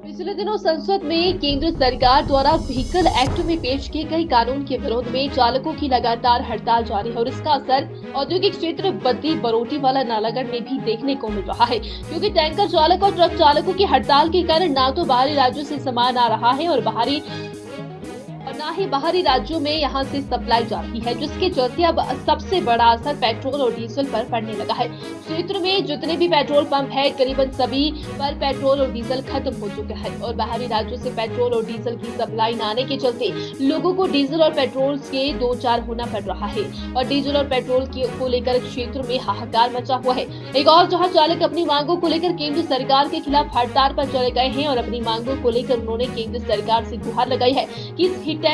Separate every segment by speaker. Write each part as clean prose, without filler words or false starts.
Speaker 1: पिछले दिनों संसद में केंद्र सरकार द्वारा व्हीकल एक्ट में पेश किए गए कानून के विरोध में चालकों की लगातार हड़ताल जारी है और इसका असर औद्योगिक क्षेत्र बद्दी बरोटीवाला नालागढ़ में भी देखने को मिल रहा है, क्योंकि टैंकर चालक और ट्रक चालकों की हड़ताल के कारण ना तो बाहरी राज्यों से सामान आ रहा है और ना ही बाहरी राज्यों में यहां से सप्लाई जा रही है, जिसके चलते अब सबसे बड़ा असर पेट्रोल और डीजल पर पड़ने लगा है। क्षेत्र में जितने भी पेट्रोल पंप है करीबन सभी पर पेट्रोल और डीजल खत्म हो चुका है और बाहरी राज्यों से पेट्रोल और डीजल की सप्लाई न आने के चलते लोगों को डीजल और पेट्रोल के दो चार होना पड़ रहा है और डीजल और पेट्रोल को लेकर क्षेत्र में हाहाकार मचा हुआ है। एक और जहां चालक अपनी मांगों को लेकर केंद्र सरकार के खिलाफ हड़ताल पर चले गए हैं और अपनी मांगों को लेकर उन्होंने केंद्र सरकार से गुहार लगाई है कि इस हिट एंड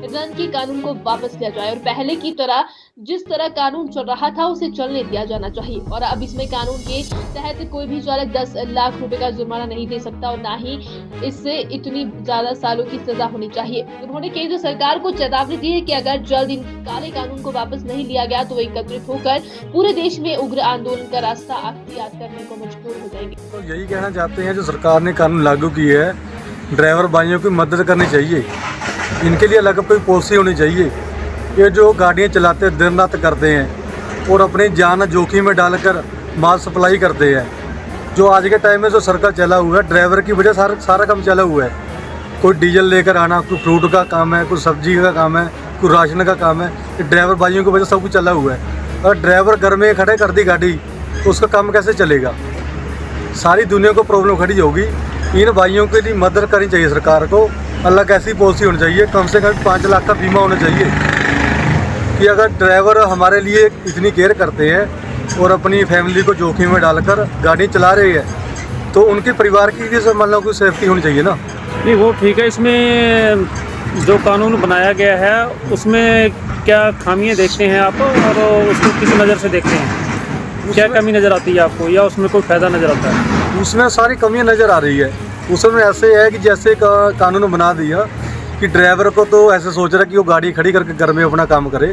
Speaker 1: रन के कानून को वापस लिया जाए और पहले की तरह जिस तरह कानून चल रहा था उसे चलने दिया जाना चाहिए और अब इसमें कानून के तहत कोई भी चालक 10 लाख रुपए का जुर्माना नहीं दे सकता और ना ही इससे इतनी ज्यादा सालों की सजा होनी चाहिए। उन्होंने केंद्र सरकार को चेतावनी दी है कि अगर जल्द इन काले कानून को वापस नहीं लिया गया तो एकत्रित होकर पूरे देश में उग्र आंदोलन का रास्ता अख्तियार करने को मजबूर हो जाएंगे।
Speaker 2: तो यही कहना चाहते हैं, जो सरकार ने कानून लागू किए है, ड्राइवर भाइयों की मदद करनी चाहिए। इनके लिए अलग कोई पॉलिसी होनी चाहिए। ये जो गाड़ियाँ चलाते दिन रात करते हैं और अपनी जान जोखिम में डालकर माल सप्लाई करते हैं, जो आज के टाइम में जो सरकार चला हुआ है, ड्राइवर की वजह सारा काम चला हुआ है। कोई डीजल लेकर आना, कोई फ्रूट का काम है, कोई सब्जी का काम है, कोई राशन का काम है, ये ड्राइवर भाइयों की वजह सब कुछ चला हुआ है। अगर ड्राइवर घर में खड़े कर दी गाड़ी तो उसका काम कैसे चलेगा? सारी दुनिया को प्रॉब्लम खड़ी होगी। इन भाइयों के लिए मदद करनी चाहिए सरकार को। अलग ऐसी पॉलिसी होनी चाहिए, कम से कम 5 लाख का बीमा होना चाहिए कि अगर ड्राइवर हमारे लिए इतनी केयर करते हैं और अपनी फैमिली को जोखिम में डालकर गाड़ी चला रहे हैं तो उनके परिवार की भी मतलब कोई सेफ्टी होनी चाहिए ना।
Speaker 3: नहीं, वो ठीक है। इसमें जो कानून बनाया गया है उसमें क्या खामियां देखते हैं आप और उसको किस नज़र से देखते हैं? क्या कमी नज़र आती है आपको या उसमें कोई फ़ायदा नज़र आता है?
Speaker 2: उसमें सारी कमियां नज़र आ रही है। उसमें ऐसे है कि जैसे कानून बना दिया कि ड्राइवर को तो ऐसे सोच रहा है कि वो गाड़ी खड़ी करके घर में अपना काम करे।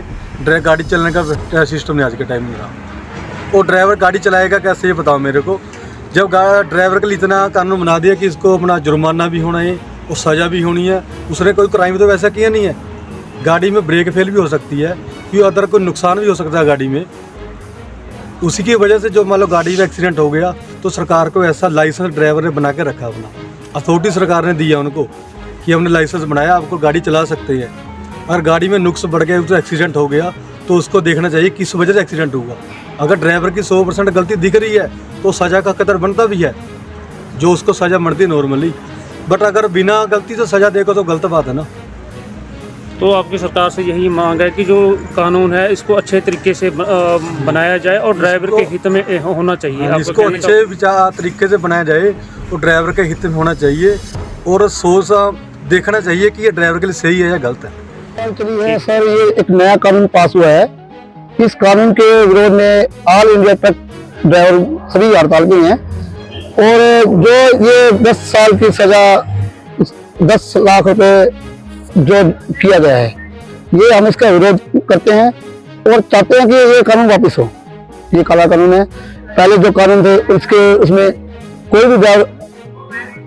Speaker 2: गाड़ी चलने का सिस्टम नहीं आज के टाइम में रहा। और ड्राइवर गाड़ी चलाएगा कैसे, ये बताओ मेरे को। जब ड्राइवर के लिए इतना कानून बना दिया कि इसको अपना जुर्माना भी होना है और सज़ा भी होनी है, उसने कोई क्राइम तो वैसा किया नहीं है। गाड़ी में ब्रेक फेल भी हो सकती है, कि अदर कोई नुकसान भी हो सकता है गाड़ी में। उसी की वजह से जो मान लो गाड़ी में एक्सीडेंट हो गया तो सरकार को ऐसा लाइसेंस ड्राइवर ने बना के रखा, अपना अथॉरिटी सरकार ने दिया उनको कि हमने लाइसेंस बनाया, आपको गाड़ी चला सकते हैं। अगर गाड़ी में नुक्स बढ़ गया, उसका एक्सीडेंट हो गया तो उसको देखना चाहिए किस वजह से एक्सीडेंट हुआ। अगर ड्राइवर की 100% गलती दिख रही है तो सज़ा का कदर बनता भी है, जो उसको सज़ा बनती नॉर्मली। बट अगर बिना गलती से सज़ा देगा तो गलत बात है ना।
Speaker 3: तो आपकी सरकार से यही मांग है कि जो कानून है इसको अच्छे तरीके से बनाया जाए और ड्राइवर के हित में होना चाहिए।
Speaker 2: इसको अच्छे विचार तरीके से बनाया जाए और ड्राइवर के हित में होना चाहिए और सोच देखना चाहिए कि ये ड्राइवर के लिए सही है या गलत है।
Speaker 4: एक्चुअली है सर, ये एक नया कानून पास हुआ है। इस कानून के विरोध में ऑल इंडिया ट्रक ड्राइवर सभी हड़ताल पे हैं और जो ये 10 साल की सजा 10 लाख रुपए जो किया गया है, ये हम इसका विरोध करते हैं और चाहते हैं कि ये कानून वापस हो। ये काला कानून है। पहले जो कानून थे उसमें कोई भी ड्राइवर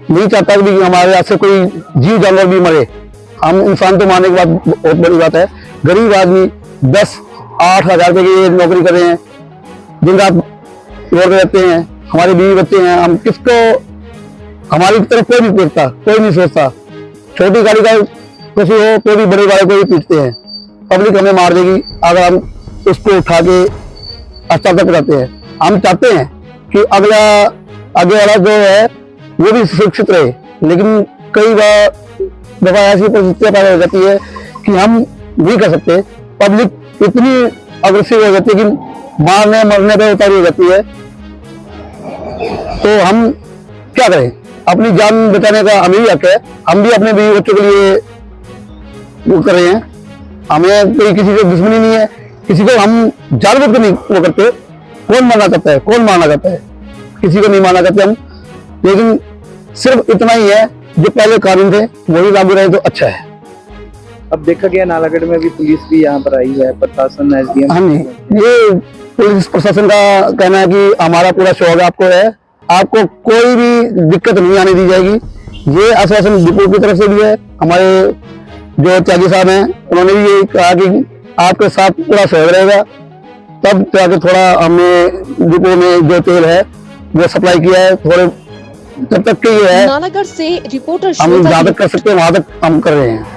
Speaker 4: नहीं चाहता कि हमारे यहाँ से कोई जीव जानवर भी मरे। हम इंसान तो मारने के बाद बहुत बड़ी बात है। गरीब आदमी 10-8 हज़ार रुपये की नौकरी कर रहे हैं, दिन रात रोड रहते हैं, हमारे बीवी बच्चे हैं। हम किसको, हमारी तरफ कोई नहीं देखता, कोई नहीं सोचता। छोटी गाड़ी का कुछ हो, कोई भी बड़े गाड़ी को भी पीटते हैं। पब्लिक हमें मार देगी अगर हम उसको उठा के अस्पताल तक जाते हैं। हम चाहते हैं कि आगे वाला जो है वो भी सुरक्षित रहे, लेकिन कई दफा ऐसी परिस्थितियां पैदा हो जाती है कि हम नहीं कर सकते। पब्लिक इतनी अग्रेसिव हो जाती है कि मारने मरने पे उतारी हो जाती है। तो हम क्या करें? अपनी जान बचाने का हमें भी हक है। हम भी अपने बीवी बच्चों के लिए वो कर रहे हैं। हमें कोई किसी से दुश्मनी नहीं है, किसी को हम जानबूझ कर नहीं वो करते। कौन मारना चाहता है, कौन मारना चाहता है? किसी को नहीं मारना चाहते हम, लेकिन सिर्फ इतना ही है, जो पहले कानून थे वही लागू रहे तो अच्छा है।
Speaker 5: अब देखा गया नालागढ़ में भी पुलिस भी यहाँ पर आई है, प्रशासन SDM।
Speaker 4: हाँ जी, ये पुलिस प्रशासन का कहना है कि हमारा पूरा सहयोग आपको है, आपको कोई भी दिक्कत नहीं आने दी जाएगी। ये आश्वासन डिपो की तरफ से भी है। हमारे जो त्यागी साहब हैं उन्होंने भी ये कहा कि आपके साथ पूरा सहयोग रहेगा, तब जाके थोड़ा हमने डिपो में जो तेल है वो सप्लाई किया है। थोड़े जब तक के ये है
Speaker 1: नालागढ़ से रिपोर्टर
Speaker 4: हम
Speaker 1: श्वेता
Speaker 4: जहाँ
Speaker 1: की
Speaker 4: तक कर सकते हैं वहां तक हम कर रहे हैं।